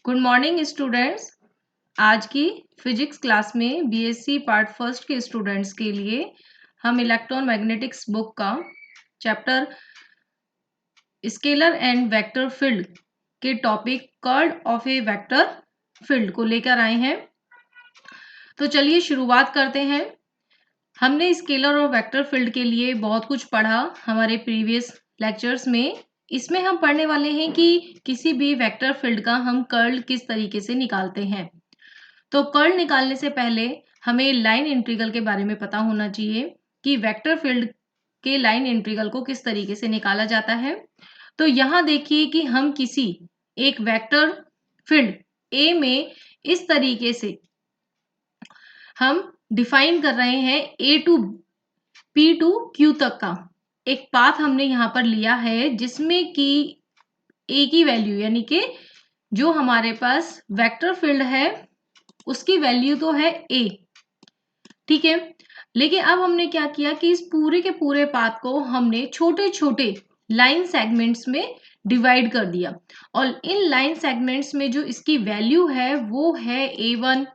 Good morning students. आज की physics class में बीएससी पार्ट फर्स्ट के स्टूडेंट्स के लिए हम इलेक्ट्रोमैग्नेटिक्स बुक का chapter scalar and vector field के topic curl of a vector field को लेकर आए हैं। तो चलिए शुरुआत करते हैं। हमने स्केलर और वेक्टर फील्ड के लिए बहुत कुछ पढ़ा हमारे प्रीवियस लेक्चर्स में। इसमें हम पढ़ने वाले हैं कि किसी भी वेक्टर फील्ड का हम कर्ल किस तरीके से निकालते हैं। तो कर्ल निकालने से पहले हमें लाइन इंटीग्रल के बारे में पता होना चाहिए कि वेक्टर फील्ड के लाइन इंटीग्रल को किस तरीके से निकाला जाता है। तो यहाँ देखिए कि हम किसी एक वेक्टर फील्ड ए में इस तरीके से हम डिफाइन कर रहे हैं ए टू पी टू क्यू तक का एक पाथ हमने यहाँ पर लिया है, जिसमें कि ए की वैल्यू यानी कि जो हमारे पास वेक्टर फील्ड है उसकी वैल्यू तो है ए, ठीक है। लेकिन अब हमने क्या किया कि इस पूरे के पूरे पाथ को हमने छोटे छोटे लाइन सेगमेंट्स में डिवाइड कर दिया और इन लाइन सेगमेंट्स में जो इसकी वैल्यू है वो है A1,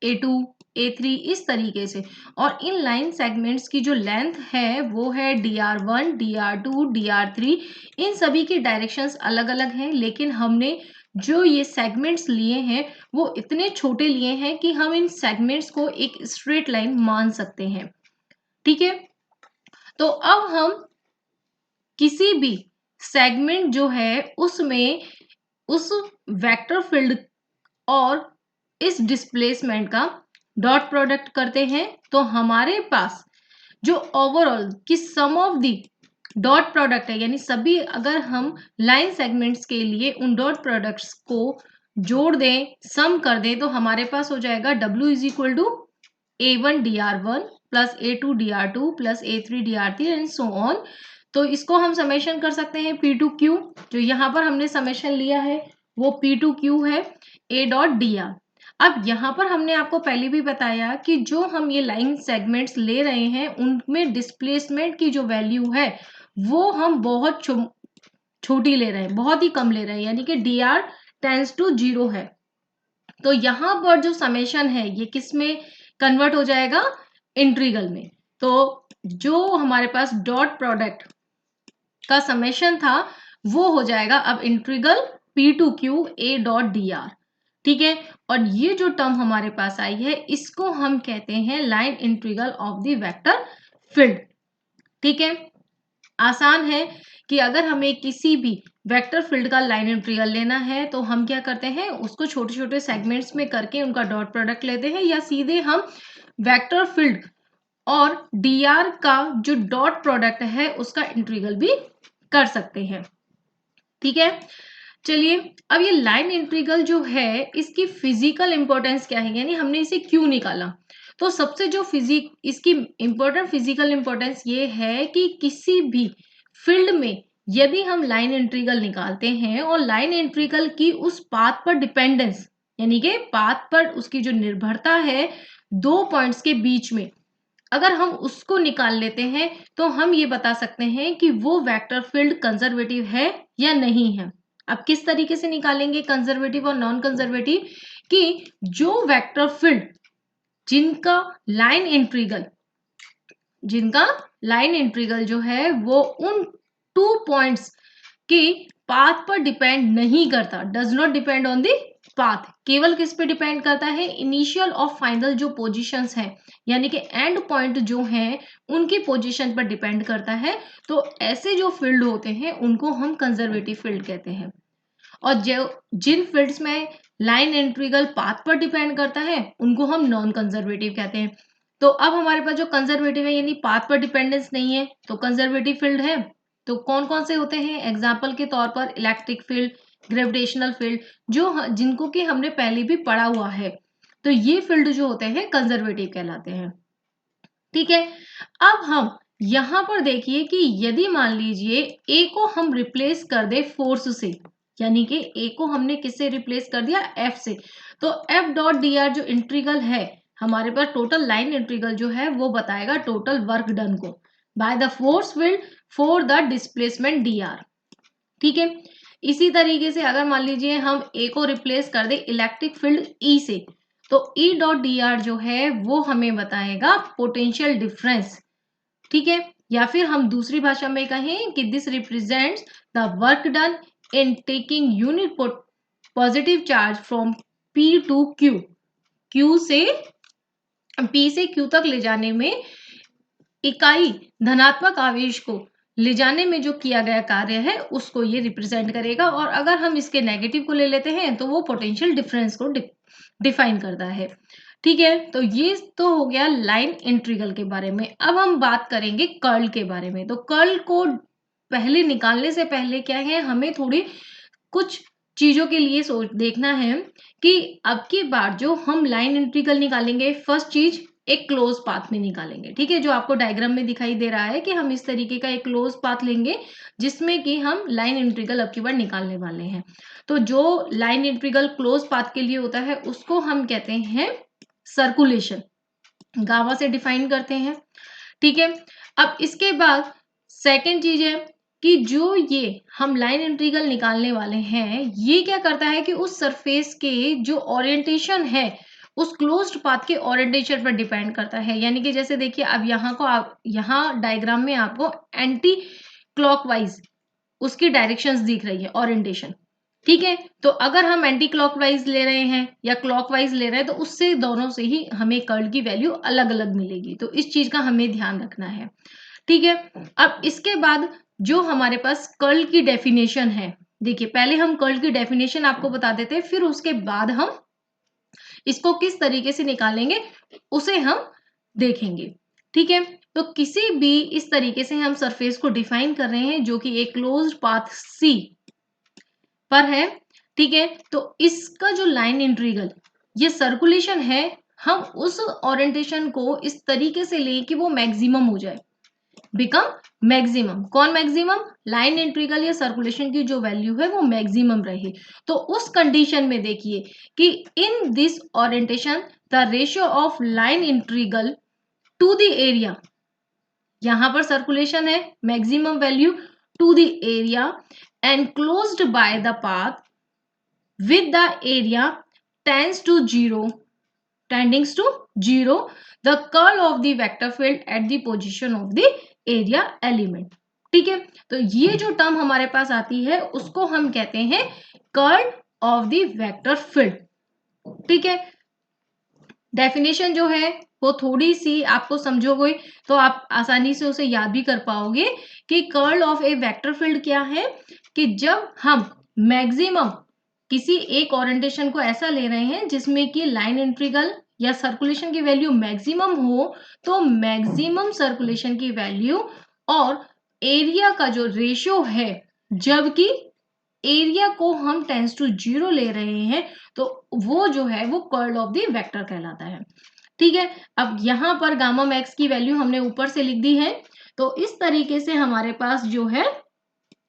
A2, A3 इस तरीके से। और इन लाइन सेगमेंट्स की जो लेंथ है वो है DR1, DR2, DR3। इन सभी की डायरेक्शंस अलग अलग हैं, लेकिन हमने जो ये सेगमेंट्स लिए हैं वो इतने छोटे लिए हैं कि हम इन सेगमेंट्स को एक स्ट्रेट लाइन मान सकते हैं, ठीक है। तो अब हम किसी भी सेगमेंट जो है उसमें उस वेक्टर फील्ड और इस डिस्प्लेसमेंट का डॉट प्रोडक्ट करते हैं। तो हमारे पास जो ओवरऑल की सम ऑफ दी डॉट प्रोडक्ट है, यानी सभी अगर हम लाइन सेगमेंट्स के लिए उन डॉट प्रोडक्ट्स को जोड़ दें, सम कर दें, तो हमारे पास हो जाएगा W is equal to A1 DR1 plus A2 DR2 plus A3 DR3 and so on. तो इसको हम समेशन कर सकते हैं P2Q। जो यहाँ पर हमने समेशन लिया है वो P2Q है A डॉट DR। अब यहाँ पर हमने आपको पहले भी बताया कि जो हम ये लाइन सेगमेंट्स ले रहे हैं उनमें डिस्प्लेसमेंट की जो वैल्यू है वो हम बहुत छोटी ले रहे हैं, बहुत ही कम ले रहे हैं, यानी कि DR टेंड्स टू 0 है। तो यहाँ पर जो समेशन है ये किस में कन्वर्ट हो जाएगा? इंटीग्रल में। तो जो हमारे पास डॉट प्रोडक्ट का समेशन था वो हो जाएगा अब integral P2Q A dot DR, ठीक है। और ये जो टर्म हमारे पास आई है इसको हम कहते हैं line integral of the vector field, ठीक है। आसान है कि अगर हमें किसी भी वेक्टर फील्ड का लाइन इंटीग्रल लेना है तो हम क्या करते हैं, उसको छोटे छोटे सेगमेंट्स में करके उनका डॉट प्रोडक्ट लेते हैं, या सीधे हम वेक्टर फील्ड और DR का जो डॉट प्रोडक्ट है उसका इंटीग्रल भी कर सकते हैं, ठीक है। चलिए अब ये लाइन इंटीग्रल जो है इसकी फिजिकल इंपॉर्टेंस क्या है, यानी हमने इसे क्यों निकाला। तो सबसे जो इसकी इंपॉर्टेंट फिजिकल इंपॉर्टेंस ये है कि किसी भी फील्ड में यदि हम लाइन इंटीग्रल निकालते हैं और लाइन इंटीग्रल की उस पाथ पर डिपेंडेंस यानी कि पाथ पर उसकी जो निर्भरता है दो पॉइंट्स के बीच में, अगर हम उसको निकाल लेते हैं तो हम ये बता सकते हैं कि वो वेक्टर फील्ड कंजर्वेटिव है या नहीं है। अब किस तरीके से निकालेंगे कंजर्वेटिव और नॉन कंजर्वेटिव, कि जो वेक्टर फील्ड जिनका लाइन इंटीग्रल जो है वो उन 2 पॉइंट्स के पाथ पर डिपेंड नहीं करता, does not depend on the path, केवल किस पे डिपेंड करता है, इनिशियल और फाइनल जो पोजीशंस हैं यानी कि एंड पॉइंट जो हैं उनकी पोजीशन पर डिपेंड करता है। तो ऐसे जो फील्ड होते हैं उनको हम कंजर्वेटिव फील्ड कहते हैं। और जो जिन फील्ड्स में लाइन इंटीग्रल पाथ पर डिपेंड करता है उनको हम नॉन कंजर्वेटिव कहते हैं। तो अब हमारे पास जो कंजर्वेटिव है यानी पाथ पर डिपेंडेंस नहीं है तो कंजर्वेटिव फील्ड है। तो कौन कौन से होते हैं? एग्जाम्पल के तौर पर इलेक्ट्रिक फील्ड, ग्रेविटेशनल फील्ड, जो जिनको कि हमने पहले भी पढ़ा हुआ है। तो ये फील्ड जो होते हैं कंजर्वेटिव कहलाते हैं, ठीक है। अब हम यहां पर देखिए कि यदि मान लीजिए ए को हम रिप्लेस कर दे फोर्स से, यानी कि ए को हमने किससे रिप्लेस कर दिया? एफ से। तो एफ डॉट DR जो इंटीग्रल है हमारे पास टोटल लाइन इंटीग्रल जो है वो बताएगा टोटल वर्क डन को by the force field for the displacement DR, ठीक है। इसी तरीके से अगर मान लीजिए हम ए को रिप्लेस कर दे इलेक्ट्रिक फील्ड ई से, तो ई डॉट डी आर जो है वो हमें बताएगा पोटेंशियल डिफरेंस, ठीक है। या फिर हम दूसरी भाषा में कहें कि this represents the work done in taking unit positive charge from P to Q, Q से पी से क्यू तक ले जाने में इकाई धनात्मक आवेश को ले जाने में जो किया गया कार्य है उसको ये रिप्रेजेंट करेगा। और अगर हम इसके नेगेटिव को ले लेते हैं तो वो पोटेंशियल डिफरेंस को डिफाइन करता है, ठीक है। तो ये तो हो गया लाइन इंटीग्रल के बारे में। अब हम बात करेंगे कर्ल के बारे में। तो कर्ल को पहले निकालने से पहले क्या है, हमें थोड़ी कुछ चीजों के लिए सोच देखना है कि अब की बार जो हम लाइन इंटीग्रल निकालेंगे, फर्स्ट चीज एक क्लोज पाथ में निकालेंगे, ठीक है। जो आपको डायग्राम में दिखाई दे रहा है कि हम इस तरीके का एक क्लोज पाथ लेंगे जिसमें कि हम लाइन इंटीग्रल अब की बार निकालने वाले हैं। तो जो लाइन इंटीग्रल क्लोज पाथ के लिए होता है उसको हम कहते हैं सर्कुलेशन, गामा से डिफाइन करते हैं, ठीक है। अब इसके बाद सेकेंड चीज है कि जो ये हम लाइन इंटीग्रल निकालने वाले हैं ये क्या करता है कि उस सरफेस के जो ओरिएंटेशन है उस क्लोज्ड पाथ के ओरिएंटेशन पर डिपेंड करता है। यानी कि जैसे देखिए अब यहाँ डायग्राम में आपको एंटी क्लॉकवाइज उसकी डायरेक्शंस दिख रही है ओरिएंटेशन, ठीक है। तो अगर हम एंटी क्लॉकवाइज ले रहे हैं या क्लॉकवाइज ले रहे हैं तो उससे दोनों से ही हमें कर्ल की वैल्यू अलग अलग मिलेगी। तो इस चीज का हमें ध्यान रखना है, ठीक है। अब इसके बाद जो हमारे पास कर्ल की डेफिनेशन है, देखिए पहले हम कर्ल की डेफिनेशन आपको बता देते हैं, फिर उसके बाद हम इसको किस तरीके से निकालेंगे उसे हम देखेंगे, ठीक है। तो किसी भी इस तरीके से हम सरफेस को डिफाइन कर रहे हैं जो कि एक क्लोज्ड पाथ सी पर है, ठीक है। तो इसका जो लाइन इंटीग्रल ये सर्कुलेशन है, हम उस ओरिएंटेशन को इस तरीके से लें कि वो मैक्सिमम हो जाए, बिकम मैक्सिमम। कौन मैक्सिमम? लाइन इंटीग्रल या सर्कुलेशन की जो वैल्यू है वो मैक्सिमम रहे। तो उस कंडीशन में देखिए कि in this orientation the ratio of line integral to the area, यहां पर सर्कुलेशन है maximum value to the area enclosed by the path with the area tends to zero, tending to zero, the curl of the vector field at the position of the area element, ठीक है। तो ये जो term हमारे पास आती है उसको हम कहते हैं curl of the vector field, ठीक है। डेफिनेशन जो है वो थोड़ी सी आपको समझोगे तो आप आसानी से उसे याद भी कर पाओगे कि curl of a vector field क्या है कि जब हम मैक्सिमम किसी एक ओरिएंटेशन को ऐसा ले रहे हैं जिसमें कि लाइन इंटीग्रल या सर्कुलेशन की वैल्यू मैक्सिमम हो, तो मैक्सिमम सर्कुलेशन की वैल्यू और एरिया का जो रेशियो है, जबकि एरिया को हम टेंस टू जीरो ले रहे हैं, तो वो जो है वो कर्ल ऑफ द वेक्टर कहलाता है, ठीक है। अब यहां पर गामा मैक्स की वैल्यू हमने ऊपर से लिख दी है। तो इस तरीके से हमारे पास जो है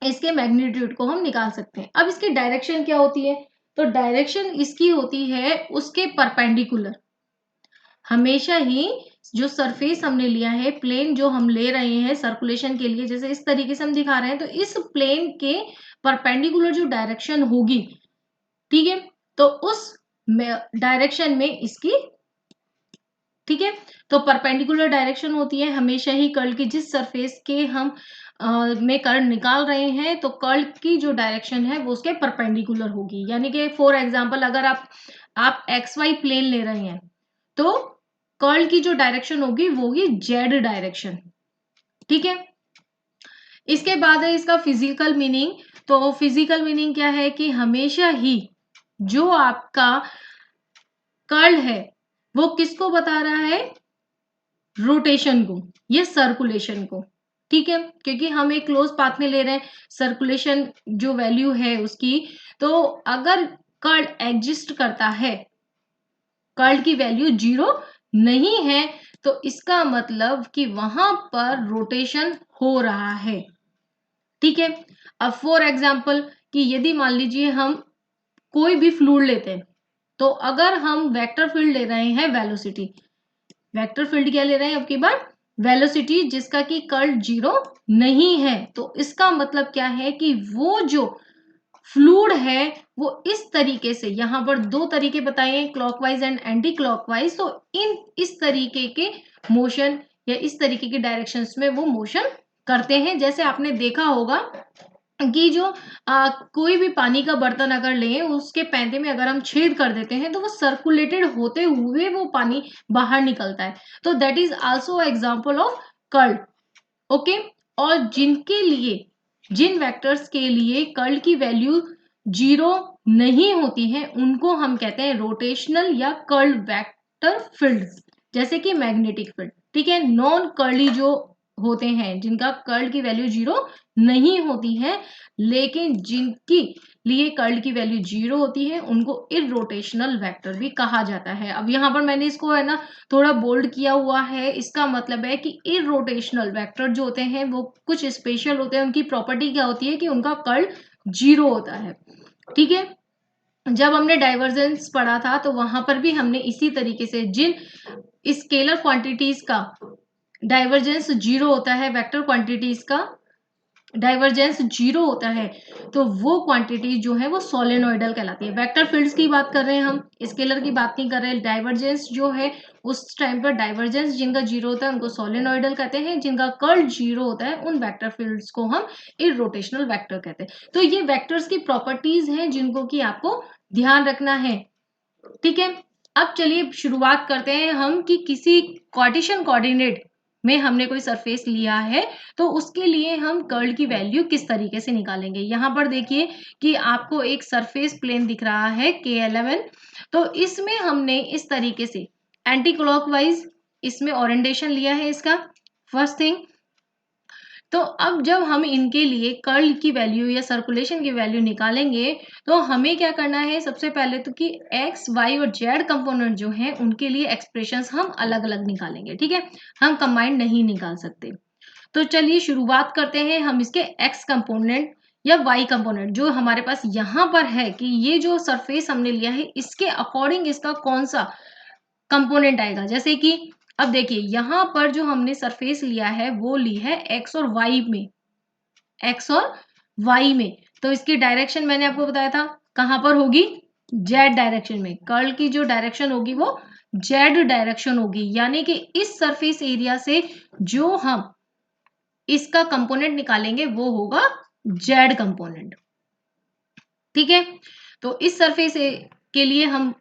इसके मैग्नीट्यूड को हम निकाल सकते हैं। अब इसकी डायरेक्शन क्या होती है? तो डायरेक्शन इसकी होती है उसके परपेंडिकुलर। हमेशा ही जो सरफेस हमने लिया है, प्लेन जो हम ले रहे हैं सर्कुलेशन के लिए, जैसे इस तरीके से हम दिखा रहे हैं, तो इस प्लेन के परपेंडिकुलर जो डायरेक्शन होगी, ठीक है, तो उस डायरेक्शन में इसकी, ठीक है। तो परपेंडिकुलर डायरेक्शन होती है हमेशा ही कर्ल की, जिस सरफेस के हम में कर्ल निकाल रहे हैं तो कर्ल की जो डायरेक्शन है वो उसके परपेंडिकुलर होगी। यानी कि फॉर एग्जांपल अगर आप एक्स वाई प्लेन ले रहे हैं तो कर्ल की जो डायरेक्शन होगी वो होगी जेड डायरेक्शन, ठीक है। इसके बाद है इसका फिजिकल मीनिंग। तो फिजिकल मीनिंग क्या है कि हमेशा ही जो आपका कर्ल है वो किसको बता रहा है? रोटेशन को या सर्कुलेशन को, ठीक है। क्योंकि हम एक क्लोज पाथ में ले रहे हैं सर्कुलेशन जो वैल्यू है उसकी, तो अगर कर्ल एग्जिस्ट करता है, कर्ल की वैल्यू जीरो नहीं है, तो इसका मतलब कि वहां पर रोटेशन हो रहा है, ठीक है। अब फॉर एग्जाम्पल कि यदि मान लीजिए हम कोई भी फ्लूइड लेते हैं, तो अगर हम वेक्टर फील्ड ले रहे हैं वेलोसिटी, वेक्टर फील्ड क्या ले रहे हैं अब की बार? वेलोसिटी, जिसका कि कर्ल जीरो नहीं है, तो इसका मतलब क्या है कि वो जो फ्लूइड है वो इस तरीके से, यहाँ पर दो तरीके बताए क्लॉकवाइज एंड एंटी क्लॉकवाइज, तो इस तरीके के मोशन या इस तरीके की डायरेक्शंस में वो मोशन करते हैं। जैसे आपने देखा होगा कि जो कोई भी पानी का बर्तन अगर लें, उसके पैंते में अगर हम छेद कर देते हैं तो वो सर्कुलेटेड होते हुए वो पानी बाहर निकलता है। तो that is also example of curl. Okay, और जिन वेक्टर्स के लिए कर्ल की वैल्यू 0 नहीं होती है उनको हम कहते हैं रोटेशनल या कर्ल वेक्टर फील्ड, जैसे कि मैग्नेटिक फील्ड। ठीक है, नॉन कर्ली जो होते हैं, जिनका कर्ल की वैल्यू 0 नहीं होती है, लेकिन जिनकी लिए कर्ल की वैल्यू 0 होती है, उनको इररोटेशनल वेक्टर भी कहा जाता है। अब यहाँ पर मैंने इसको है ना थोड़ा बोल्ड किया हुआ है, इसका मतलब है कि इररोटेशनल वेक्टर जो होते हैं वो कुछ स्पेशल होते हैं। उनकी प्रॉपर्टी क्या होती है कि उनका कर्ल 0 होता है। ठीक है, जब हमने डाइवर्जेंस पढ़ा था तो वहां पर भी हमने इसी तरीके से जिन स्केलर क्वांटिटीज का डाइवर्जेंस 0 होता है, वेक्टर क्वांटिटीज का डाइवर्जेंस 0 होता है, तो वो क्वांटिटी जो है वो सोलेनोइडल कहलाती है। वेक्टर फील्ड्स की बात कर रहे हैं हम, स्केलर की बात नहीं कर रहे हैं। डाइवर्जेंस जो है उस टाइम पर डाइवर्जेंस जिनका 0 होता है उनको सोलेनोइडल कहते हैं, जिनका कर्ल 0 होता है उन वेक्टर फील्ड्स को हम इररोटेशनल वेक्टर कहते हैं। तो ये वेक्टर्स की प्रॉपर्टीज हैं जिनको कि आपको ध्यान रखना है। ठीक है, अब चलिए शुरुआत करते हैं हम कि किसी कार्टेशियन कोऑर्डिनेट में हमने कोई सरफेस लिया है तो उसके लिए हम कर्ल की वैल्यू किस तरीके से निकालेंगे। यहाँ पर देखिए कि आपको एक सरफेस प्लेन दिख रहा है K11, तो इसमें हमने इस तरीके से एंटी क्लॉकवाइज इसमें ओरिएंटेशन लिया है इसका, फर्स्ट थिंग। तो अब जब हम इनके लिए कर्ल की वैल्यू या सर्कुलेशन की वैल्यू निकालेंगे तो हमें क्या करना है, सबसे पहले तो कि एक्स वाई और जेड कंपोनेंट जो हैं उनके लिए एक्सप्रेशंस हम अलग अलग निकालेंगे। ठीक है, हम कंबाइंड नहीं निकाल सकते। तो चलिए शुरुआत करते हैं हम इसके एक्स कंपोनेंट या वाई कंपोनेंट जो हमारे पास यहाँ पर है कि ये जो सरफेस हमने लिया है इसके अकॉर्डिंग इसका कौन सा कंपोनेंट आएगा। जैसे कि अब देखिए यहाँ पर जो हमने सरफेस लिया है वो ली है एक्स और वाई में, एक्स और वाई में, तो इसकी डायरेक्शन मैंने आपको बताया था कहां पर होगी, जेड डायरेक्शन में। कर्ल की जो डायरेक्शन होगी वो जेड डायरेक्शन होगी, यानी कि इस सरफेस एरिया से जो हम इसका कंपोनेंट निकालेंगे वो होगा जेड कंपोनेंट। ठीक है, तो इस सरफेस के लिए हम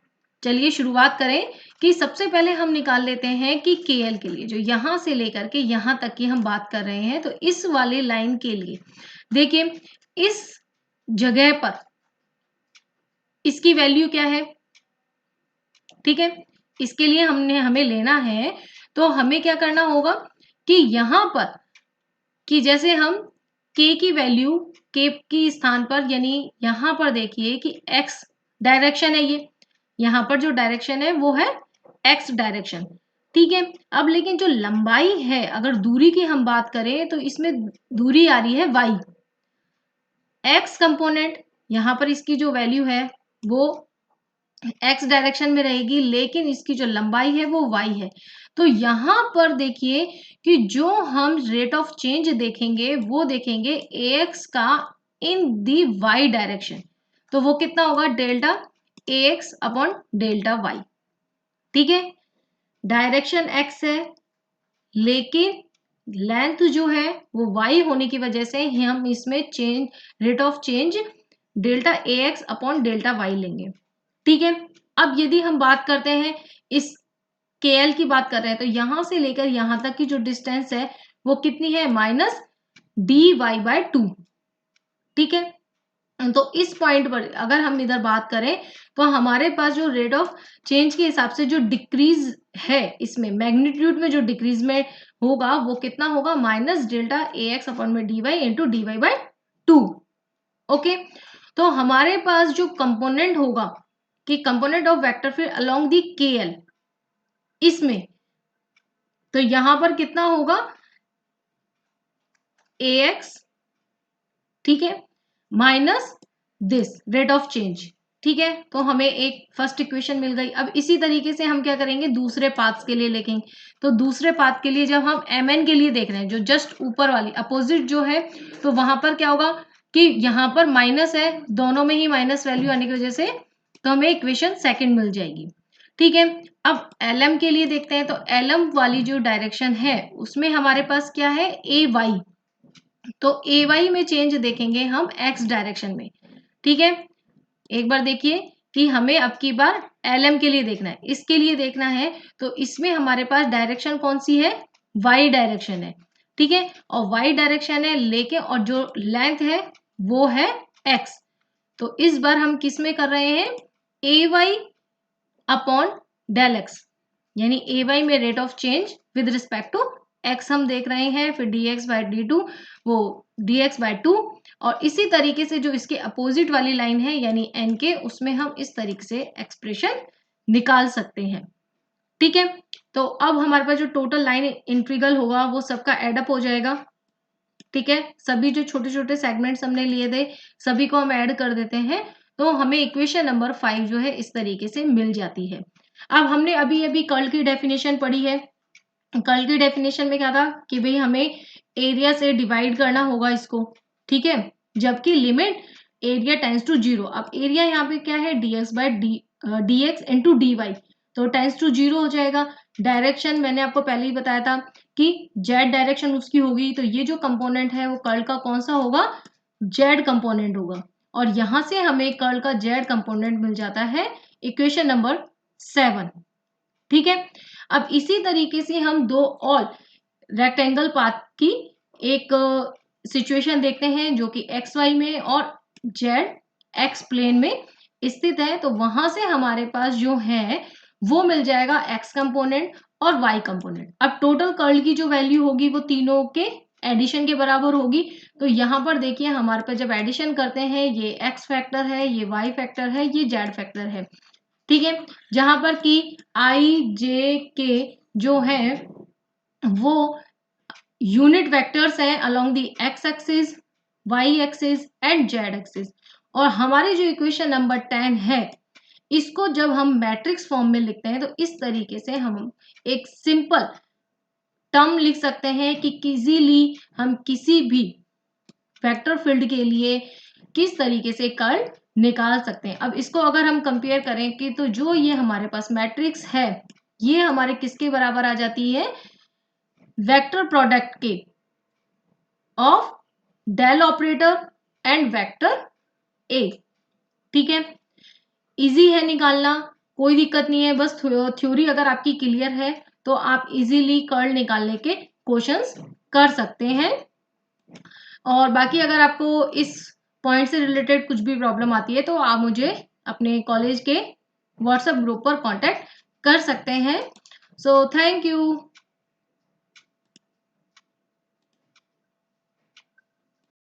चलिए शुरुआत करें कि सबसे पहले हम निकाल लेते हैं कि KL के लिए जो यहां से लेकर के यहां तक की हम बात कर रहे हैं, तो इस वाले लाइन के लिए देखिए इस जगह पर इसकी वैल्यू क्या है। ठीक है, इसके लिए हमें लेना है, तो हमें क्या करना होगा कि यहां पर कि जैसे हम K की वैल्यू K की स्थान पर, यानी यहां पर देखिए कि X डायरेक्शन है, ये यहाँ पर जो डायरेक्शन है वो है X डायरेक्शन। ठीक है, अब लेकिन जो लंबाई है, अगर दूरी की हम बात करें तो इसमें दूरी आ रही है Y। X कंपोनेंट यहाँ पर इसकी जो वैल्यू है वो X डायरेक्शन में रहेगी, लेकिन इसकी जो लंबाई है वो Y है। तो यहाँ पर देखिए कि जो हम रेट ऑफ चेंज देखेंगे वो देखेंगे AX का इन दी Y डायरेक्शन, तो वो कितना होगा, delta AX upon delta Y। ठीक है, डायरेक्शन X है लेकिन लेंथ जो है वो Y होने की वजह से हम इसमें change rate of change delta AX upon delta Y लेंगे। ठीक है, अब यदि हम बात करते हैं इस KL की बात कर रहे हैं, तो यहां से लेकर यहां तक की जो डिस्टेंस है वो कितनी है, -dy/2। ठीक है, तो इस पॉइंट पर अगर हम इधर बात करें तो हमारे पास जो रेट ऑफ चेंज के हिसाब से जो डिक्रीज है इसमें मैग्नीट्यूड में जो डिक्रीज में होगा वो कितना होगा, -डेल्टा AX अपॉन में dy इंटू dy/2। ओके, तो हमारे पास जो कंपोनेंट होगा कि component of vector field along the KL इसमें, तो यहां पर कितना होगा AX, ठीक है, minus this rate of change. ठीक है, तो हमें एक फर्स्ट इक्वेशन मिल गई। अब इसी तरीके से हम क्या करेंगे, दूसरे पाथ्स के लिए लिखेंगे। तो दूसरे पाथ के लिए जब हम MN के लिए देख रहे हैं जो जस्ट ऊपर वाली अपोजिट जो है, तो वहां पर क्या होगा, कि यहाँ पर माइनस है, दोनों में ही माइनस वैल्यू आने की वजह से तो हमें इक्वेशन सेकंड मिल जाएगी। ठीक है, अब LM के लिए देखते हैं। तो LM वाली जो डायरेक्शन है उसमें हमारे पास क्या है, AY। तो AY में चेंज देखेंगे हम X डायरेक्शन में। ठीक है, एक बार देखिए कि हमें अब की बार LM के लिए देखना है, इसके लिए देखना है तो इसमें हमारे पास डायरेक्शन कौन सी है, Y डायरेक्शन है। ठीक है, और Y डायरेक्शन है लेके, और जो लेंथ है वो है X। तो इस बार हम किस में कर रहे हैं, AY अपॉन डेल X, यानी AY में rate of change with respect to X हम देख रहे हैं, फिर dx बाय d2 वो dx बाय 2, और इसी तरीके से जो इसके अपोजिट वाली लाइन है यानी n के, उसमें हम इस तरीके से एक्सप्रेशन निकाल सकते हैं। ठीक है, तो अब हमारे पास जो टोटल लाइन इंटीग्रल होगा वो सबका एडअप हो जाएगा। ठीक है, सभी जो छोटे छोटे सेगमेंट्स हमने लिए थे सभी को हम ऐड कर देते हैं, तो हमें इक्वेशन नंबर 5 जो है इस तरीके से मिल जाती है। अब हमने अभी अभी कर्ल की डेफिनेशन पढ़ी है। कर्ल की डेफिनेशन में क्या था कि भाई हमें एरिया से डिवाइड करना होगा इसको। ठीक है, जबकि लिमिट एरिया टेंस टू 0। अब एरिया यहाँ पे क्या है, dx by dx into dy, तो टेंस टू 0 हो जाएगा। डायरेक्शन मैंने आपको पहले ही बताया था कि z डायरेक्शन उसकी होगी, तो ये जो कंपोनेंट है वो कर्ल का कौन सा होगा, z कंपोनेंट होगा, और यहां से हमें कर्ल का z कंपोनेंट मिल जाता है इक्वेशन नंबर 7। ठीक है, अब इसी तरीके से हम दो और रेक्टेंगल पाथ की एक सिचुएशन देखते हैं जो कि XY में और ZX प्लेन में स्थित है। तो वहां से हमारे पास जो है वो मिल जाएगा X कंपोनेंट और Y कंपोनेंट। अब टोटल कर्ल की जो वैल्यू होगी वो तीनों के एडिशन के बराबर होगी। तो यहाँ पर देखिए हमारे पास जब एडिशन करते हैं ये X फैक्टर है, ये Y फैक्टर है, ये Z फैक्टर है। ठीक है, जहां पर कि I J K जो है वो यूनिट वेक्टर्स हैं along the X axis, Y axis and Z axis. और हमारी जो इक्वेशन नंबर 10 है इसको जब हम मैट्रिक्स फॉर्म में लिखते हैं तो इस तरीके से हम एक सिंपल टर्म लिख सकते हैं कि इजीली हम किसी भी वेक्टर फील्ड के लिए किस तरीके से कर्ल निकाल सकते हैं। अब इसको अगर हम कंपेयर करें कि तो जो ये हमारे पास मैट्रिक्स है ये हमारे किसके बराबर आ जाती है, वेक्टर प्रोडक्ट के of del operator and vector A. ठीक है, इजी है निकालना, कोई दिक्कत नहीं है, बस थ्योरी अगर आपकी क्लियर है तो आप इजीली कर्ल निकालने के क्वेश्चंस कर सकते हैं। और बाकी अगर आपको इस पॉइंट से रिलेटेड कुछ भी प्रॉब्लम आती है तो आप मुझे अपने कॉलेज के व्हाट्सएप ग्रुप पर कांटेक्ट कर सकते हैं। So thank you.